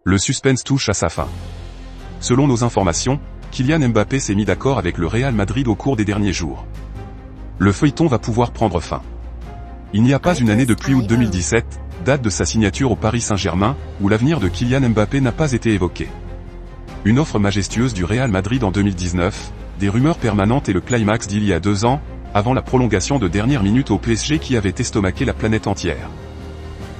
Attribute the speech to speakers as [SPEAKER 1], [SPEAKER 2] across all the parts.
[SPEAKER 1] Le suspense touche à sa fin. Selon nos informations, Kylian Mbappé s'est mis d'accord avec le Real Madrid au cours des derniers jours. Le feuilleton va pouvoir prendre fin. Il n'y a pas une année depuis août 2017, date de sa signature au Paris Saint-Germain, où l'avenir de Kylian Mbappé n'a pas été évoqué. Une offre majestueuse du Real Madrid en 2019, des rumeurs permanentes et le climax d'il y a 2 ans, avant la prolongation de dernière minute au PSG qui avait estomaqué la planète entière.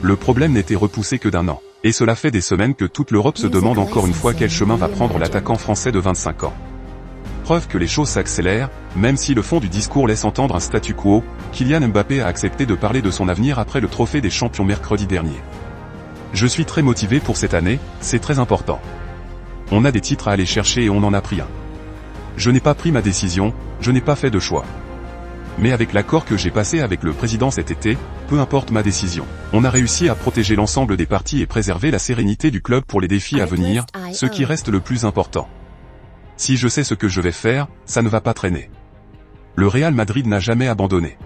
[SPEAKER 1] Le problème n'était repoussé que d'1 an. Et cela fait des semaines que toute l'Europe se demande encore une fois quel chemin va prendre l'attaquant français de 25 ans. Preuve que les choses s'accélèrent, même si le fond du discours laisse entendre un statu quo, Kylian Mbappé a accepté de parler de son avenir après le trophée des champions mercredi dernier. Je suis très motivé pour cette année, c'est très important. On a des titres à aller chercher et on en a pris un. Je n'ai pas pris ma décision, je n'ai pas fait de choix. Mais avec l'accord que j'ai passé avec le président cet été, peu importe ma décision, on a réussi à protéger l'ensemble des parties et préserver la sérénité du club pour les défis à venir, ce qui reste le plus important. Si je sais ce que je vais faire, ça ne va pas traîner. Le Real Madrid n'a jamais abandonné.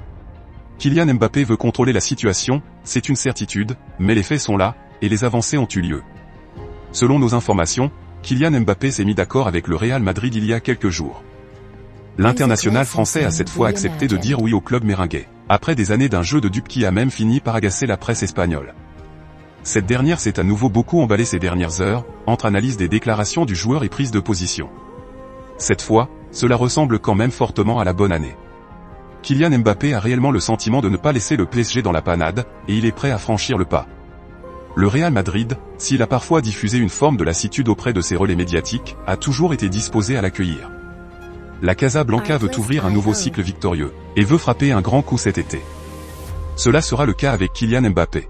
[SPEAKER 1] Kylian Mbappé veut contrôler la situation, c'est une certitude, mais les faits sont là, et les avancées ont eu lieu. Selon nos informations, Kylian Mbappé s'est mis d'accord avec le Real Madrid il y a quelques jours. L'international français a cette fois accepté de dire oui au club merengue, après des années d'un jeu de dupes qui a même fini par agacer la presse espagnole. Cette dernière s'est à nouveau beaucoup emballée ces dernières heures, entre analyse des déclarations du joueur et prise de position. Cette fois, cela ressemble quand même fortement à la bonne année. Kylian Mbappé a réellement le sentiment de ne pas laisser le PSG dans la panade, et il est prêt à franchir le pas. Le Real Madrid, s'il a parfois diffusé une forme de lassitude auprès de ses relais médiatiques, a toujours été disposé à l'accueillir. La Casablanca veut ouvrir un nouveau cycle victorieux, et veut frapper un grand coup cet été. Cela sera le cas avec Kylian Mbappé.